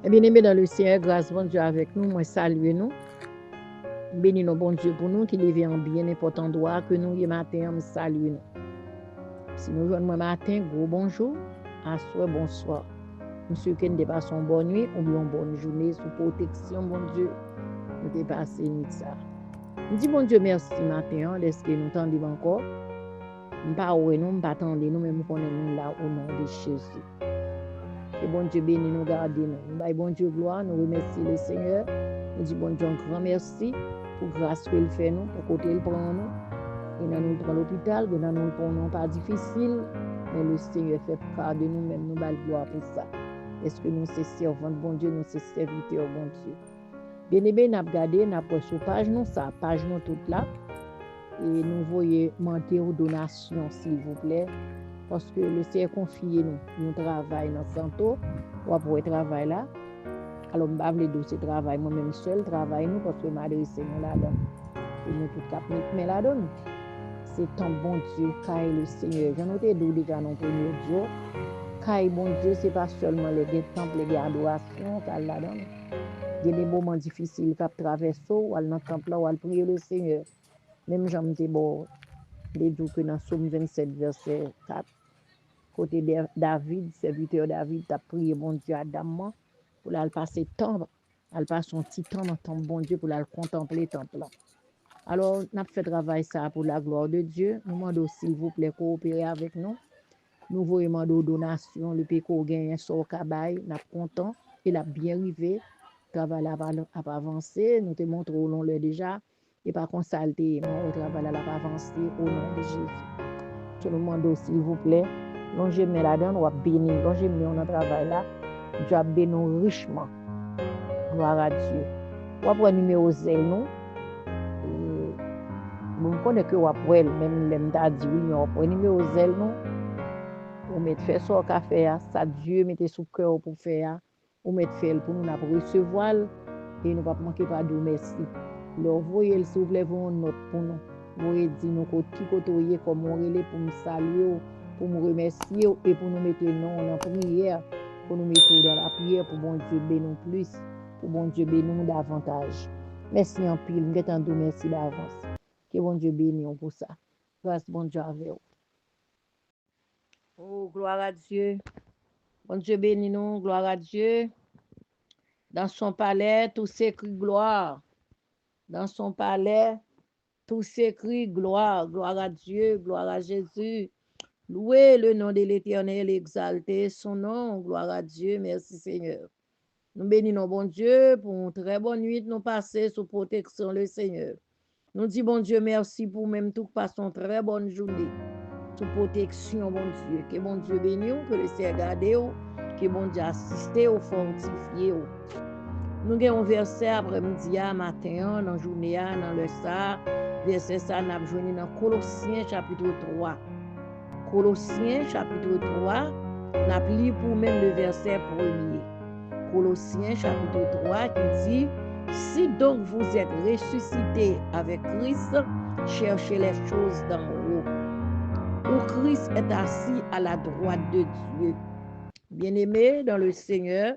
Bien-aimés dans le Seigneur, grâce bon Dieu avec nous, moi salue nous. Bénis nos bon Dieu pour nous qui levé en bien n'importe endroit que nous y matin, me salue nous. Si nous jouons le matin, gros bonjour, à soir, bonsoir. Monsieur qui nous dépasse une bonne nuit ou bien une bonne journée sous protection, bon Dieu, nous dépassons nuit ça. Nous disons bon Dieu merci matin, est-ce que nous t'entendons encore? Nous ne pas nous pas attendre nous, mais nous connaissons là au nom de Jésus. Que bon Dieu bénisse nous, garde nous. Nous baillons bon Dieu gloire, nous remercions le Seigneur. Nous disons bon Dieu un grand merci pour grâce qu'il fait nous, pour côté il prend nous. Et nous nous prend l'hôpital, et nous prenons pas difficile, mais le Seigneur fait part de nous-mêmes, nous baillons gloire pour ça. Est-ce que nous sommes servants de bon Dieu, nous sommes serviteurs de bon Dieu. Bien aimé, nous avons regardé, nous avons sur page nous, ça, page nous toute là. Et nous voyons monter aux donations, s'il vous plaît. Parce que le Seigneur confie nous travaillons dans Santo, ou pour travail là. Alors, je vais vous ce travail, moi-même seul, travail nous, parce que je m'adresse nous là-dedans. Et nous tous cap mais là-dedans. C'est un bon Dieu, car le Seigneur. J'en ai dit déjà dans le premier jour. Car bon Dieu, ce n'est pas seulement les temples, les adorations, car là-dedans. Il y a des moments difficiles qu'à traverser, ou dans le temple là, ou à prier le Seigneur. Même j'en dis bon, les jours que dans Somme 27, verset 4. Côté David, serviteur David, tu as prié bon Dieu Adam pour aller passer temps, aller passer son petit temps dans ton bon Dieu pour aller contempler le temple. Alors, nous avons fait travail ça pour la gloire de Dieu. Nous demandons s'il vous plaît coopérer avec nous. Nous voulons demander donations, le péco gagne son cabaye, nous sommes contents, il a bien arrivé. Le travail a avancé, nous te montrons au long le déjà, et par contre, ça le travail a avancé au nom de Jésus. Je nous demande s'il vous plaît, longez mais là-dedans, on va bénir, longez mais on a travail là, Dieu a béni richement. Gloire à Dieu. On va prendre numéro 0, nous. Je connais que on va prendre, même les m'ta dit oui, mais on va prendre numéro 0, nous. On met faire ça qu'a faire, ça Dieu mettez sous cœur pour faire, on met faire pour nous pour recevoir et nous pas manquer pas de merci. Leur voyez s'il vous plaît pour une note pour nous. Vous dire nous qui côtoyer comme on relais pour me saluer, pour me remercier et pour nous mettre non en prière, pour nous mettre dans la prière pour bon Dieu bénir plus, pour bon Dieu bénir davantage. Merci en pile, nous merci d'avance. Que bon Dieu bénisse pour ça. Grâce bon Dieu avec vous. Oh, gloire à Dieu. Bon Dieu bénit nous, gloire à Dieu. Dans son palais, tout s'écrit gloire. Dans son palais, tout s'écrit gloire. Gloire à Dieu, gloire à Jésus. Louez le nom de l'Éternel, exaltez son nom. Gloire à Dieu, merci Seigneur. Nous bénissons bon Dieu pour une très bonne nuit nous passer sous protection le Seigneur. Nous disons bon Dieu merci pour même tout passer une très bonne journée. Sous protection, bon Dieu. Que bon Dieu bénisse, que le Seigneur garde, que bon Dieu assiste, fortifie. Nous avons un verset après-midi, matin, dans la journée, dans le ça. Verset ça, nous avons joué dans Colossiens chapitre 3. Colossiens chapitre 3, nous avons lu pour même le verset premier. Colossiens chapitre 3 qui dit, si donc vous êtes ressuscités avec Christ, cherchez les choses d'en haut, où Christ est assis à la droite de Dieu. Bien-aimés dans le Seigneur,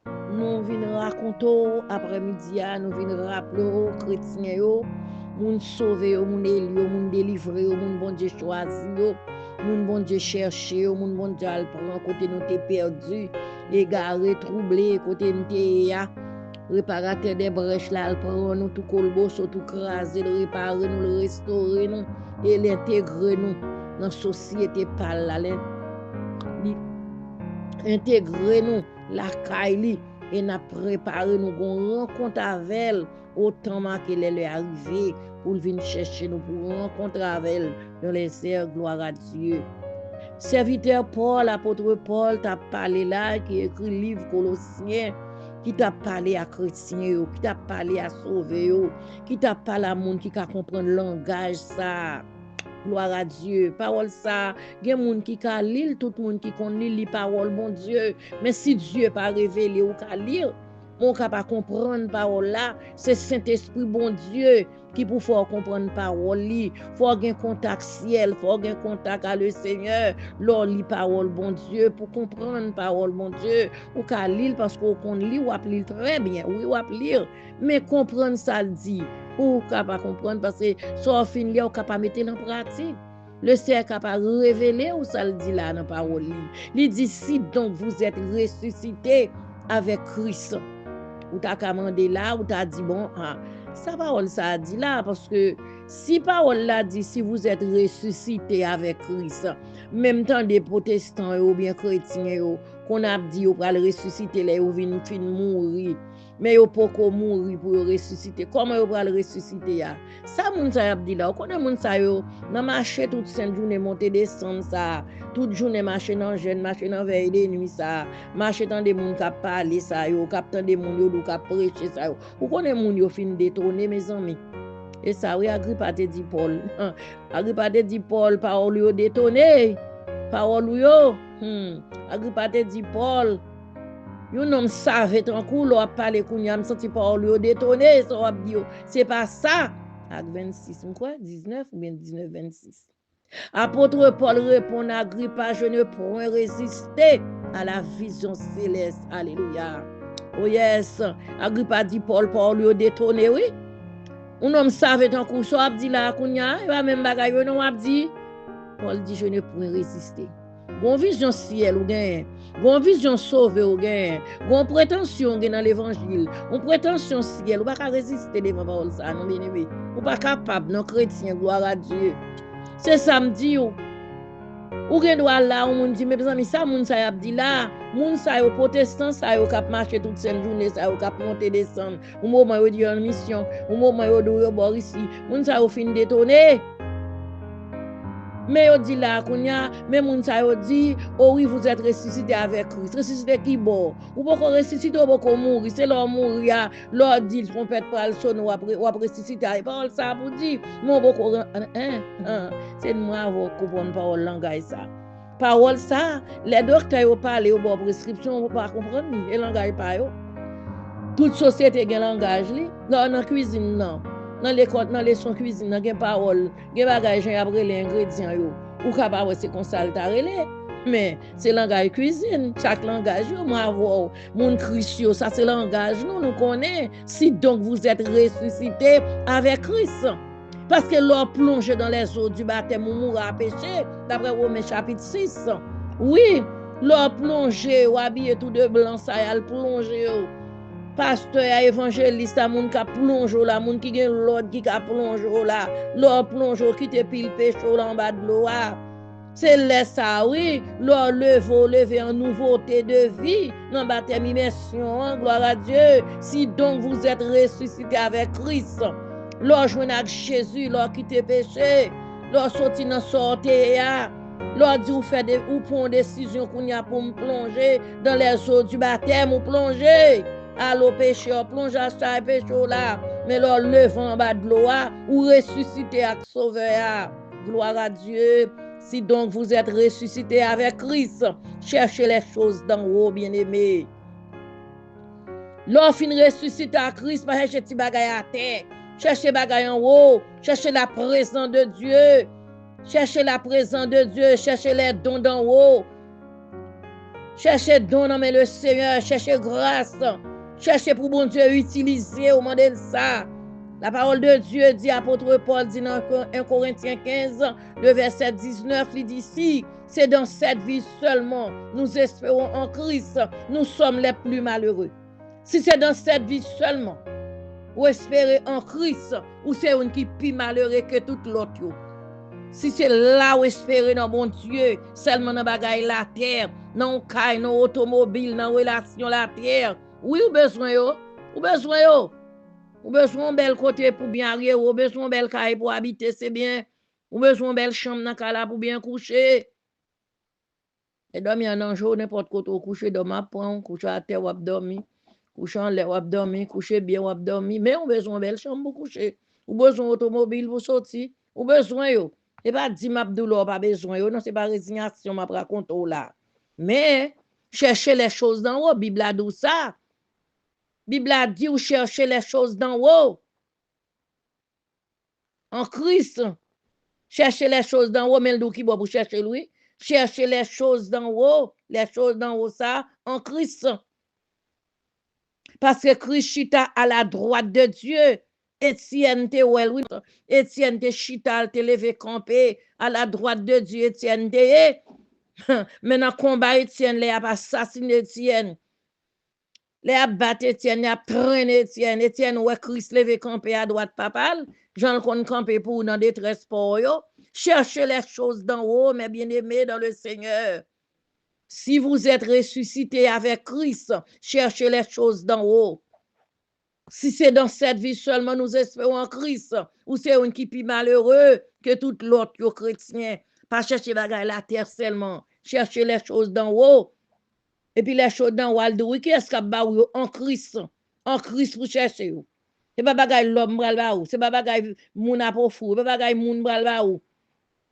nous venons raconter après-midi, nous venons rappeler aux chrétiens, nous sauver, nous élire, nous délivrer, nous bon Dieu choisir, nous bon Dieu chercher, nous bon Dieu prendre côté nous t'es perdu, égaré, troublé, côté nous t'es réparateur des brèches là, prendre nous tout colbo, tout craser, le réparer, nous le restaurer, nous et l'intégrer nous dans la société par là, intégrer nous la caille et n'a préparé nous une rencontre avec elle autant qu'elle est arrivée pour venir chercher nous pour rencontrer avec elle dans les airs, gloire à Dieu. Serviteur Paul, apôtre Paul t'a parlé là qui écrit le livre Colossiens, qui t'a parlé à chrétiens, qui t'a parlé à sauver, qui t'a parlé à monde qui comprend le langage ça. Gloire à Dieu. Parole ça, il y a des gens qui ka lire, tout le monde qui connaît les paroles, bon Dieu. Mais si Dieu pas révélé ou ka lire, mon capable comprendre parole là, c'est Saint-Esprit bon Dieu qui pour faire comprendre parole li, faut un contact ciel, faut un contact à le Seigneur, l'on lit parole bon Dieu pour comprendre parole bon Dieu, ou qu'à lire parce qu'on lit ou à lire très bien, oui ou à lire, mais comprendre ça le dit, ou capable comprendre parce que ça fin li ou capable mettre en pratique. Le Seigneur est capable de révéler ou ça le dit là dans la parole. Il dit si donc vous êtes ressuscité avec Christ. Ou t'as commandé là, ou t'as dit bon, ça parole ça a dit là, parce que si parole là dit si vous êtes ressuscité avec Christ, même temps des protestants ou bien chrétiens qu'on a dit ou va le ressusciter là ou vinn fin mourir. Mais yo poko mourir pour ressusciter. Comment yo va le ressusciter ya? Ça moun sa y dit là, connaît moun sa yo nan marché toute sainte journée monter descendre ça, toute journée marcher dans jeune, marcher dans veille de nuit ça, marcher dans des moun k'ap parler ça yo, k'ap tant des moun yo dou k'ap prêcher ça yo. Ou connaît moun yo fin détourner mes amis. Et ça oui Agrippa te dit Paul. Agrippa te dit Paul parole yo détourner. Parole yo. Agrippa te dit Paul. Yon nom savait en coup l'on parler kounya me senti parole yo détourner ça on dit c'est pas ça. Acte 26 quoi 19 ou bien 19 26. Apôtre Paul répond à Agrippa, je ne pourrai résister à la vision céleste. Alléluia. Oh yes. Agrippa dit Paul lui détonné, oui. Un homme savait en coup, ça dit là, kounya, il va même bagaille, non, a dit. Paul dit, je ne pourrai résister. Bon vision ciel ou gain, bon vision sauvé ou gain, bon prétention dans l'évangile, bon prétention ciel, ou pas résister devant parole ça, non bien aimé. Ou pas capable, non chrétien, gloire à Dieu. C'est samedi ou gen doit là ou moun dit mes amis ça moun sa y dit là moun sa yo protestant sa yo k'ap marcher toute cette journée ça yo k'ap monter descendre au moment yo dit en mission au moment yo do yo bord ici moun sa yo fin détonner mais yo dit là kounya mais moun sa yo dit oh oui vous êtes ressuscité avec Christ ressuscité qui bon ou pas ressuscité ou pas mourir c'est leur mourir leur dit trompette pral sonner ou après ressuscité parole ça pour dire mon beaucoup c'est moi avoir comprendre parole langage ça parole ça les docteurs yo parler au bon prescription pas comprendre et langage pas yo toute société gen langage li dans cuisine non dans l'école dans leçon cuisine dans gen parole gen bagage jan après les ingrédients yo ou capable c'est comme ça ta relé mais c'est langage cuisine chaque langage yo moi avoir mon Christ ça c'est langage nous connaît si donc vous êtes ressuscité avec Christ parce que l'on plonge dans les eaux du baptême ou mourra péché d'après Romains chapitre 6 oui l'on plonge ou habillé tout de blanc ça y a le plonger pasteur et évangéliste a moun ka plonge là moun qui gen l'autre qui ka plonge là l'on plonge qui te pile péché en bas de l'eau c'est là ça oui l'on lever en nouveauté de vie dans baptême immersion gloire à Dieu si donc vous êtes ressuscité avec Christ l'on joindre avec Jésus l'on quitter péché l'on sorti dans sortie l'on dit ou fait ou prend décision qu'on y a pour me plonger dans les eaux du baptême ou plonger à l'eau péché, plonge à ça péché là, mais leur levant en bas de l'eau ou ressuscité avec sauveur. Gloire à Dieu. Si donc vous êtes ressuscité avec Christ, cherchez les choses d'en haut, bien-aimés. L'on fin ressuscité à Christ, pas chercher des bagailles à terre, cherchez bagailles en haut, cherchez la présence de Dieu, cherchez la présence de Dieu, cherchez les dons d'en haut, cherchez dons dans le Seigneur, cherchez grâce. Cherchez pour bon Dieu utiliser au modèle ça. La parole de Dieu dit, apôtre Paul dit dans 1 Corinthiens 15, le verset 19, il dit si c'est dans cette vie seulement nous espérons en Christ, nous sommes les plus malheureux. Si c'est dans cette vie seulement, ou espérer en Christ, ou c'est une qui est plus malheureux que toute l'autre. Si c'est là où espérer dans mon Dieu, seulement dans bagaille la terre, dans caille, dans automobile, dans relation la terre, oui, ou besoin yo, ou besoin yo. Ou besoin bel côté pour bien arriver, ou besoin bel caille pour habiter, c'est bien. Ou besoin belle chambre dans kala pour bien coucher. Et dormir en jour n'importe côté coucher dans ma prend, coucher à terre ou dormir, coucher en l'air ou dormir, coucher bien ou dormir, mais on besoin belle chambre pour coucher. Ou besoin automobile pour sortir, ou besoin yo. Et pas dit m'abdoulo pas besoin yo, non c'est pas résignation m'a raconter là. Mais chercher les choses dans la Bible a dit ça. Bible a dit, ou cherchez les choses d'en haut, en Christ. Cherchez les choses d'en haut, mais le qui pour chercher lui. Cherchez les choses d'en haut, ça, en Christ. Parce que Christ chita à la droite de Dieu. Étienne te oui. Étienne te chita, te levé campé à la droite de Dieu. Étienne te maintenant combat Étienne, les a assassiné Étienne. Les a battu Étienne, les a traîné Étienne. Étienne ouais Christ levé campé à droite papal. Jean qu'on campé pour dans détresse pour yo. Cherchez les choses d'en haut, mes bien-aimés dans le Seigneur. Si vous êtes ressuscité avec Christ, cherchez les choses d'en haut. Si c'est dans cette vie seulement nous espérons en Christ, ou c'est un qui est malheureux que tout l'autre chrétien, pas chercher la terre seulement, chercher les choses d'en haut. Et puis les choses d'en haut, oui, qui est-ce qu'il en Christ pour chercher. C'est pas bagay l'homme bral ba ou, c'est pas bagay moun a pour fou, c'est pas bagay moun bral ba ou.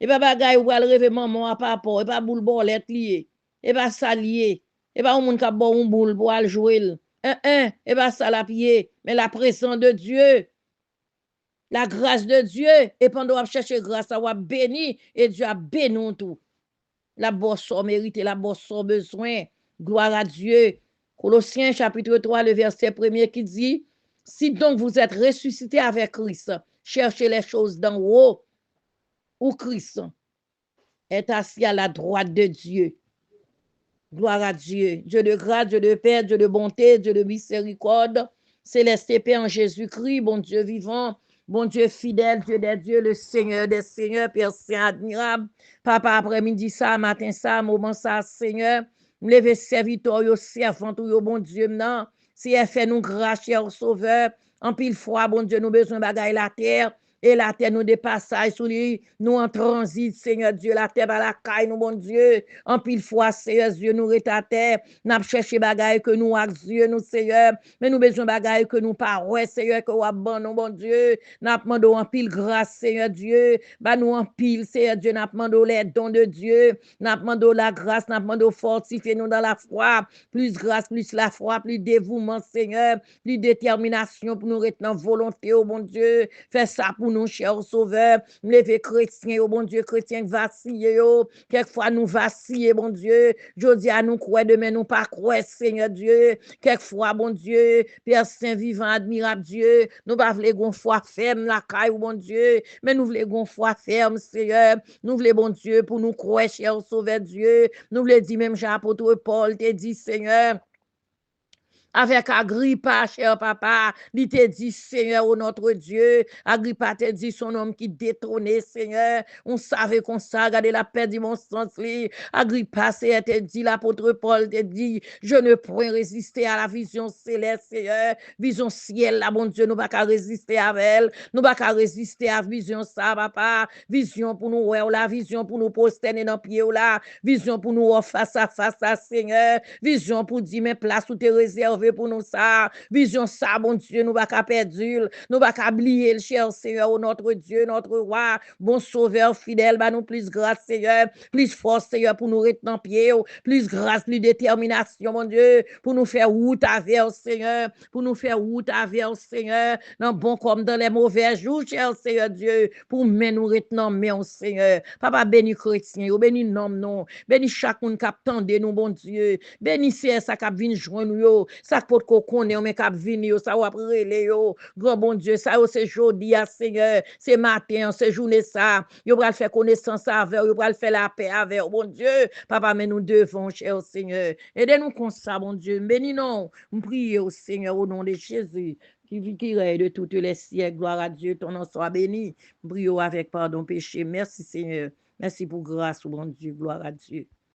Et pas bagay ou bral rêver maman à papa, et pas boule bolette lié, et pas ça lié, et pas moun ka bon un boule pour al jouer. Et pas ça la pied, mais la présence de Dieu, la grâce de Dieu, et pendant qu'on cherche grâce, ça va béni, et Dieu a béni tout. La bosse mérite, la bosse besoin. Gloire à Dieu. Colossiens chapitre 3, le verset 1er qui dit, si donc vous êtes ressuscité avec Christ, cherchez les choses d'en haut, où Christ est assis à la droite de Dieu. Gloire à Dieu. Dieu de grâce, Dieu de paix, Dieu de bonté, Dieu de miséricorde. Céleste et paix en Jésus-Christ, bon Dieu vivant, bon Dieu fidèle, Dieu des dieux, le Seigneur des seigneurs, Père Saint admirable. Papa, après-midi ça, matin ça, moment ça, Seigneur. Levez serviteur, yo servant, yo bon Dieu, non. Si elle fait nous grâce, cher Sauveur, en pile fois, bon Dieu, nous besoin bagaille la terre. Et la terre nous dépassage sous lui, nous en transit, Seigneur Dieu, la terre à la caille, nous, bon Dieu. En pile fois, Seigneur Dieu, nous à terre, n'a cherché bagaille que nous avec Dieu, nous, Seigneur. Mais nous besoin bagaille que nous pas, ouais, Seigneur, que nous bon, bon Dieu. N'a demandé en pile grâce, Seigneur Dieu. Bah, nous en pile, Seigneur Dieu, n'a demandé les dons de Dieu. N'a demandé la grâce, n'a demandé fortifier nous dans la foi. Plus grâce, plus la foi, plus dévouement, Seigneur. Plus détermination pour nous retenir volonté, oh bon Dieu. Fais ça pour nous, cher Sauveur. Lever chrétien, oh bon Dieu, chrétien vaciller, oh. Quelquefois nous vaciller, bon Dieu. Jodi à nous croire, demain nous pas croire, Seigneur Dieu. Quelquefois, bon Dieu, Père Saint vivant, admirable Dieu. Nous pas voulons gon foi ferme la caille, bon Dieu. Mais nous voulons gon foi ferme, Seigneur. Nous voulons, bon Dieu, pour nous croire, cher Sauveur Dieu. Nous voulons dire, même Jean-Apôtre Paul te dit, Seigneur, avec Agrippa, cher papa, il te dit, Seigneur, oh notre Dieu, Agrippa te dit son homme qui détrôné, Seigneur, on savait qu'on ça, regardez la paix du mon sens, Agrippa, Seigneur, te dit, l'apôtre Paul te dit, je ne pourrais résister à la vision céleste, Seigneur, vision ciel, là, bon Dieu, nous pas qu'à résister à elle, nous pas qu'à résister à la vision ça, papa, vision pour nous, ouais, la vision pour nous posterner dans pied, là, vision pour nous face à face, Seigneur, vision pour dire, mais place où tu es réservé pour nous ça. Vision ça, bon Dieu, nous pas qu'à perdre, nous pas qu'à oublier le cher Seigneur, oh, notre Dieu, notre roi, bon sauveur fidèle, bah nous plus grâce, Seigneur, plus force, Seigneur, pour nous retenir en pied, plus grâce, plus détermination, mon Dieu, pour nous faire route avec, Seigneur, pour nous faire route avec, Seigneur, dans bon comme dans les mauvais jours, cher Seigneur Dieu, pour nous retenir, mais Seigneur, papa, béni chrétien, béni nom, non, béni chaque monde qui attendait nous, bon Dieu, béni c'est ça qui vient joindre nous, ça pour qu'on connaît, mais qui vient yo, ça va prélé yo, grand bon Dieu, ça c'est jodi à Seigneur, c'est matin, c'est journée ça, yo va faire connaissance avec, yo va faire la paix avec, bon Dieu, papa, mais nous devons, cher Seigneur, aidez-nous comme ça, bon Dieu, béni non, nous prions au Seigneur au nom de Jésus, qui règne de toutes les siècles, gloire à Dieu, ton nom soit béni, prions avec pardon péché, merci Seigneur, merci pour grâce, bon Dieu, gloire à Dieu.